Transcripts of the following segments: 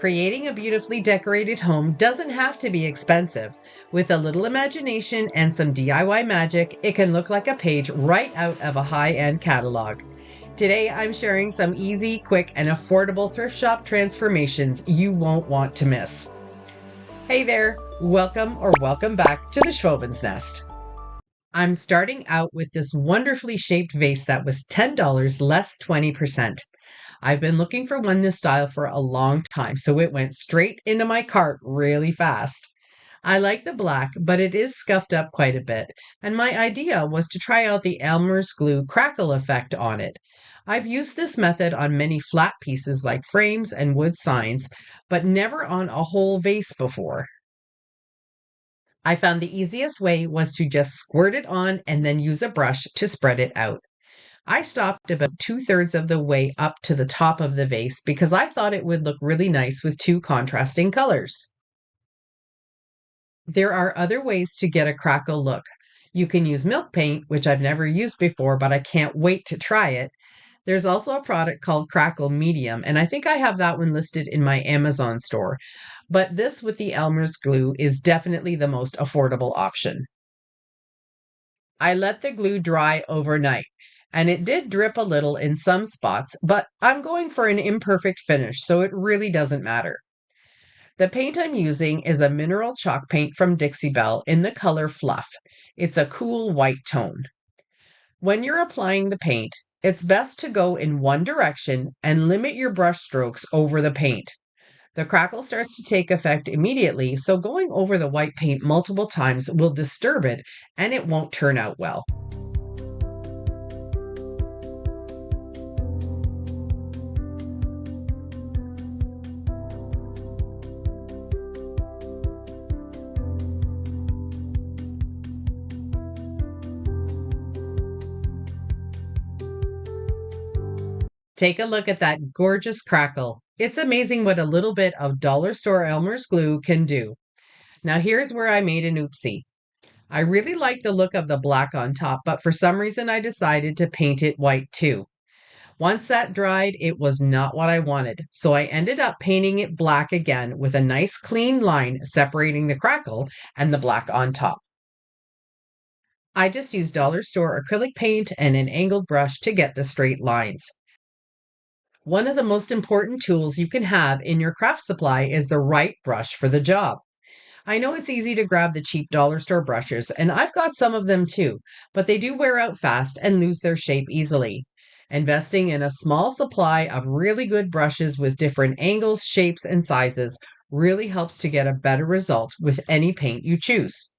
Creating a beautifully decorated home doesn't have to be expensive. With a little imagination and some DIY magic, it can look like a page right out of a high-end catalog. Today, I'm sharing some easy, quick, and affordable thrift shop transformations you won't want to miss. Hey there, welcome back to the Schwowin's Nest. I'm starting out with this wonderfully shaped vase that was $10 less 20%. I've been looking for one this style for a long time, so it went straight into my cart really fast. I like the black, but it is scuffed up quite a bit, and my idea was to try out the Elmer's glue crackle effect on it. I've used this method on many flat pieces like frames and wood signs, but never on a whole vase before. I found the easiest way was to just squirt it on and then use a brush to spread it out. I stopped about 2/3 of the way up to the top of the vase because I thought it would look really nice with two contrasting colors. There are other ways to get a crackle look. You can use milk paint, which I've never used before, but I can't wait to try it. There's also a product called Crackle Medium, and I think I have that one listed in my Amazon store. But this with the Elmer's glue is definitely the most affordable option. I let the glue dry overnight, and it did drip a little in some spots, but I'm going for an imperfect finish, so it really doesn't matter. The paint I'm using is a mineral chalk paint from DIXIE in the color Fluff. It's a cool white tone. When you're applying the paint, it's best to go in one direction and limit your brush strokes over the paint. The crackle starts to take effect immediately, so going over the white paint multiple times will disturb it and it won't turn out well. Take a look at that gorgeous crackle. It's amazing what a little bit of dollar store Elmer's glue can do. Now here's where I made an oopsie. I really like the look of the black on top, but for some reason I decided to paint it white too. Once that dried, it was not what I wanted, so I ended up painting it black again with a nice clean line separating the crackle and the black on top. I just used dollar store acrylic paint and an angled brush to get the straight lines. One of the most important tools you can have in your craft supply is the right brush for the job. I know it's easy to grab the cheap dollar store brushes, and I've got some of them too, but they do wear out fast and lose their shape easily. Investing in a small supply of really good brushes with different angles, shapes, and sizes really helps to get a better result with any paint you choose.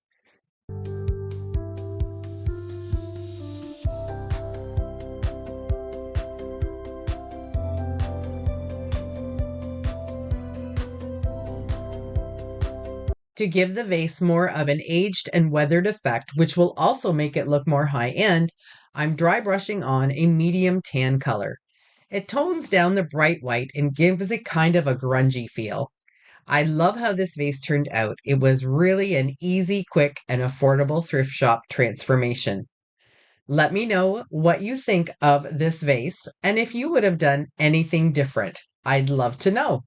To give the vase more of an aged and weathered effect, which will also make it look more high-end, I'm dry brushing on a medium tan color. It tones down the bright white and gives it kind of a grungy feel. I love how this vase turned out. It was really an easy, quick, and affordable thrift shop transformation. Let me know what you think of this vase and if you would have done anything different. I'd love to know.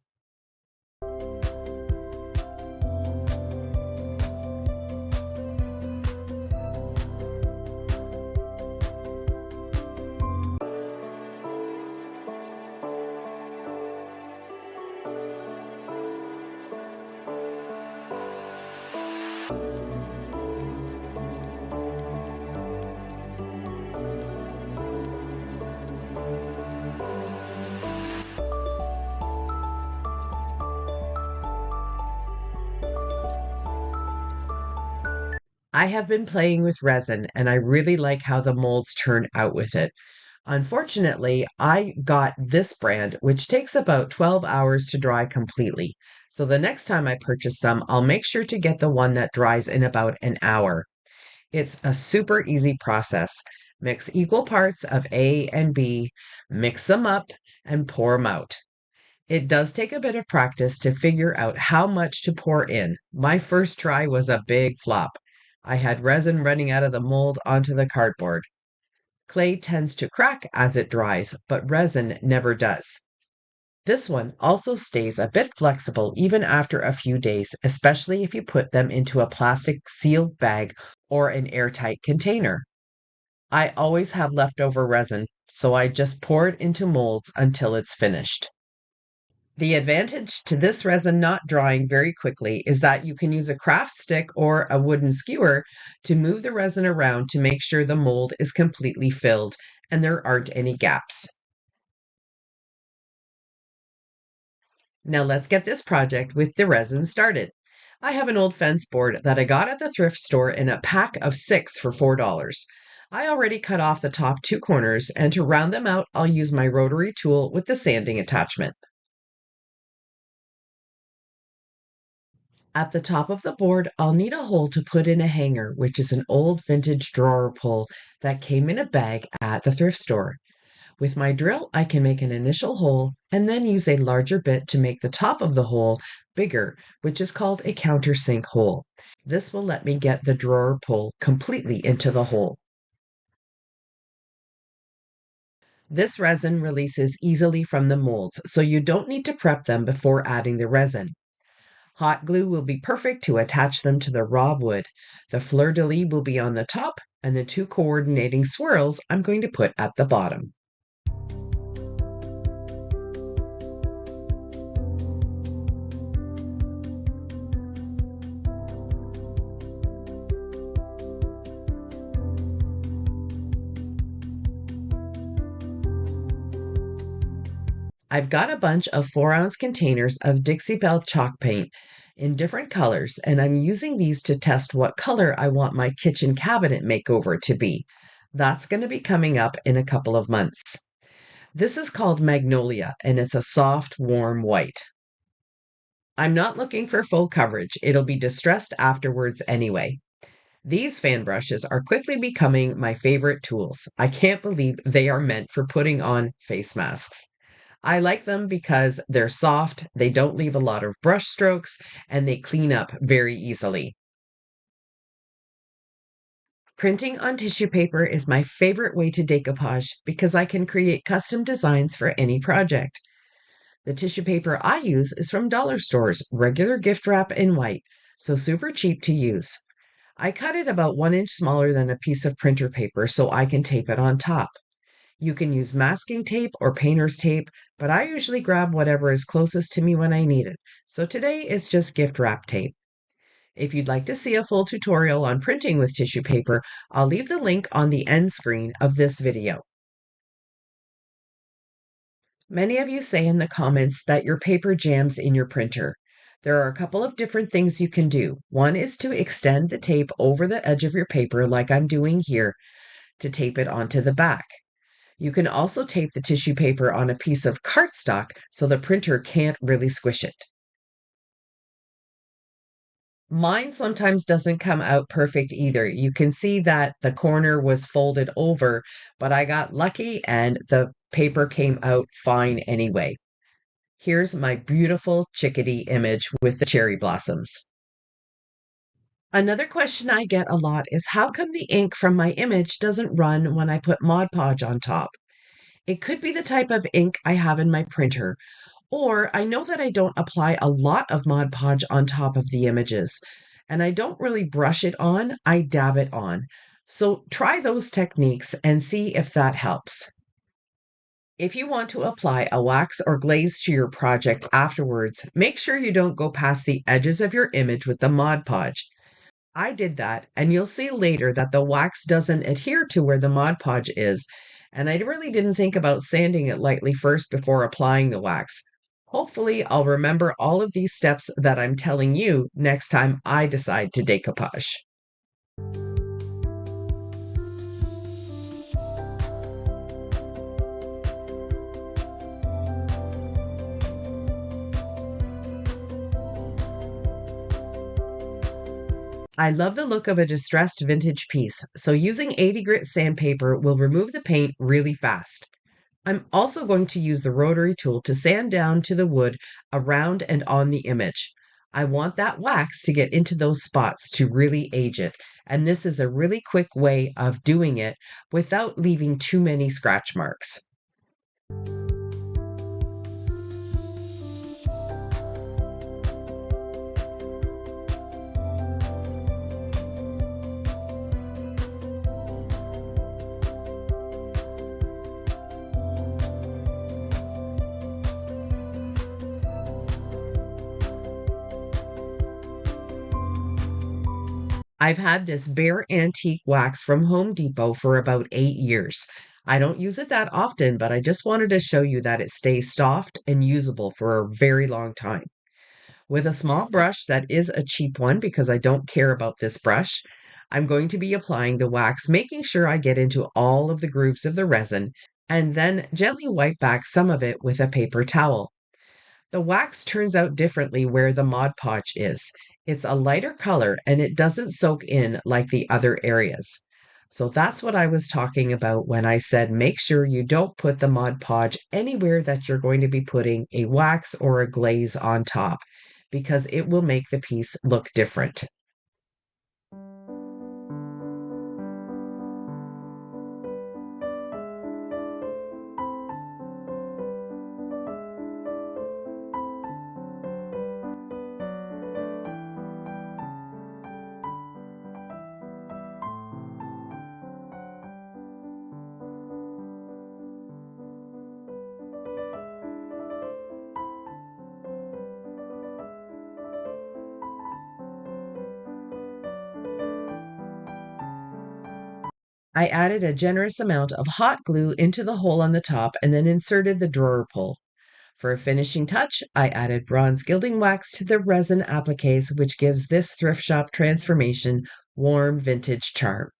I have been playing with resin and I really like how the molds turn out with it. Unfortunately, I got this brand, which takes about 12 hours to dry completely. So the next time I purchase some, I'll make sure to get the one that dries in about an hour. It's a super easy process. Mix equal parts of A and B, mix them up, and pour them out. It does take a bit of practice to figure out how much to pour in. My first try was a big flop. I had resin running out of the mold onto the cardboard. Clay tends to crack as it dries, but resin never does. This one also stays a bit flexible even after a few days, especially if you put them into a plastic sealed bag or an airtight container. I always have leftover resin, so I just pour it into molds until it's finished. The advantage to this resin not drying very quickly is that you can use a craft stick or a wooden skewer to move the resin around to make sure the mold is completely filled and there aren't any gaps. Now let's get this project with the resin started. I have an old fence board that I got at the thrift store in a pack of 6 for $4. I already cut off the top 2 corners, and to round them out, I'll use my rotary tool with the sanding attachment. At the top of the board, I'll need a hole to put in a hanger, which is an old vintage drawer pull that came in a bag at the thrift store. With my drill, I can make an initial hole and then use a larger bit to make the top of the hole bigger, which is called a countersink hole. This will let me get the drawer pull completely into the hole. This resin releases easily from the molds, so you don't need to prep them before adding the resin. Hot glue will be perfect to attach them to the raw wood. The fleur-de-lis will be on the top, and the 2 coordinating swirls I'm going to put at the bottom. I've got a bunch of 4-ounce containers of Dixie Belle chalk paint in different colors, and I'm using these to test what color I want my kitchen cabinet makeover to be. That's going to be coming up in a couple of months. This is called Magnolia, and it's a soft, warm white. I'm not looking for full coverage. It'll be distressed afterwards anyway. These fan brushes are quickly becoming my favorite tools. I can't believe they are meant for putting on face masks. I like them because they're soft, they don't leave a lot of brush strokes, and they clean up very easily. Printing on tissue paper is my favorite way to decoupage because I can create custom designs for any project. The tissue paper I use is from dollar stores, regular gift wrap in white, so super cheap to use. I cut it about 1 inch smaller than a piece of printer paper so I can tape it on top. You can use masking tape or painter's tape, but I usually grab whatever is closest to me when I need it. So today it's just gift wrap tape. If you'd like to see a full tutorial on printing with tissue paper, I'll leave the link on the end screen of this video. Many of you say in the comments that your paper jams in your printer. There are a couple of different things you can do. One is to extend the tape over the edge of your paper like I'm doing here to tape it onto the back. You can also tape the tissue paper on a piece of cardstock so the printer can't really squish it. Mine sometimes doesn't come out perfect either. You can see that the corner was folded over, but I got lucky and the paper came out fine anyway. Here's my beautiful chickadee image with the cherry blossoms. Another question I get a lot is how come the ink from my image doesn't run when I put Mod Podge on top? It could be the type of ink I have in my printer, or I know that I don't apply a lot of Mod Podge on top of the images, and I don't really brush it on, I dab it on. So try those techniques and see if that helps. If you want to apply a wax or glaze to your project afterwards, make sure you don't go past the edges of your image with the Mod Podge. I did that, and you'll see later that the wax doesn't adhere to where the Mod Podge is, and I really didn't think about sanding it lightly first before applying the wax. Hopefully, I'll remember all of these steps that I'm telling you next time I decide to decoupage. I love the look of a distressed vintage piece, so using 80 grit sandpaper will remove the paint really fast. I'm also going to use the rotary tool to sand down to the wood around and on the image. I want that wax to get into those spots to really age it, and this is a really quick way of doing it without leaving too many scratch marks. I've had this bare antique wax from Home Depot for about 8 years. I don't use it that often, but I just wanted to show you that it stays soft and usable for a very long time. With a small brush that is a cheap one because I don't care about this brush, I'm going to be applying the wax, making sure I get into all of the grooves of the resin, and then gently wipe back some of it with a paper towel. The wax turns out differently where the Mod Podge is. It's a lighter color and it doesn't soak in like the other areas. So that's what I was talking about when I said make sure you don't put the Mod Podge anywhere that you're going to be putting a wax or a glaze on top, because it will make the piece look different. I added a generous amount of hot glue into the hole on the top and then inserted the drawer pull. For a finishing touch, I added bronze gilding wax to the resin appliques, which gives this thrift shop transformation warm vintage charm.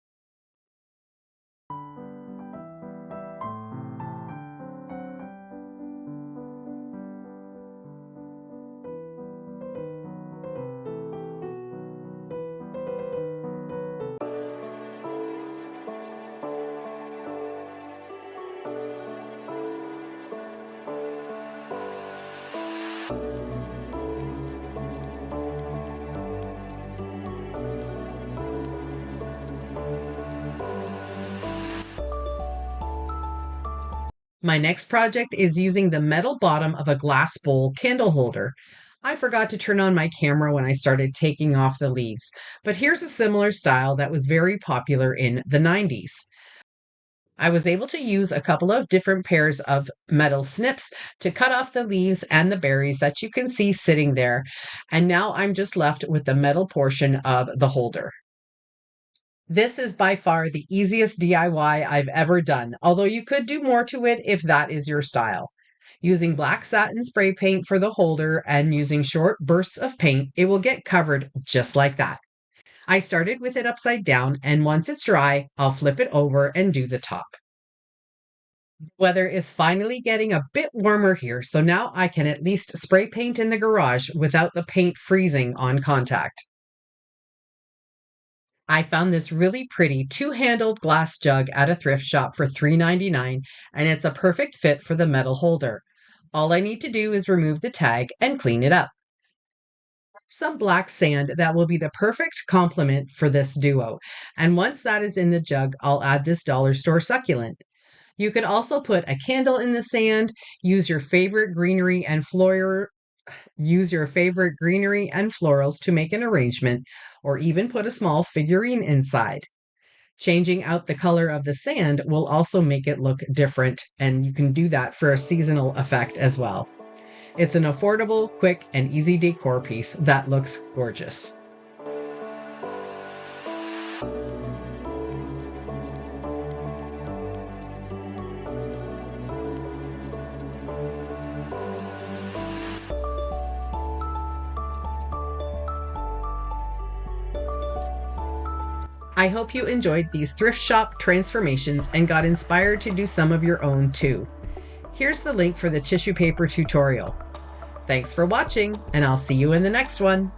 My next project is using the metal bottom of a glass bowl candle holder. I forgot to turn on my camera when I started taking off the leaves, but here's a similar style that was very popular in the 90s. I was able to use a couple of different pairs of metal snips to cut off the leaves and the berries that you can see sitting there, and now I'm just left with the metal portion of the holder. This is by far the easiest DIY I've ever done, although you could do more to it if that is your style. Using black satin spray paint for the holder and using short bursts of paint, it will get covered just like that. I started with it upside down, and once it's dry, I'll flip it over and do the top. Weather is finally getting a bit warmer here, so now I can at least spray paint in the garage without the paint freezing on contact. I found this really pretty two-handled glass jug at a thrift shop for $3.99, and it's a perfect fit for the metal holder. All I need to do is remove the tag and clean it up. Some black sand that will be the perfect complement for this duo, and once that is in the jug, I'll add this dollar store succulent. You could also put a candle in the sand, use your favorite greenery and florals to make an arrangement, or even put a small figurine inside. Changing out the color of the sand will also make it look different, and you can do that for a seasonal effect as well. It's an affordable, quick, and easy decor piece that looks gorgeous. I hope you enjoyed these thrift shop transformations and got inspired to do some of your own too. Here's the link for the tissue paper tutorial. Thanks for watching, and I'll see you in the next one.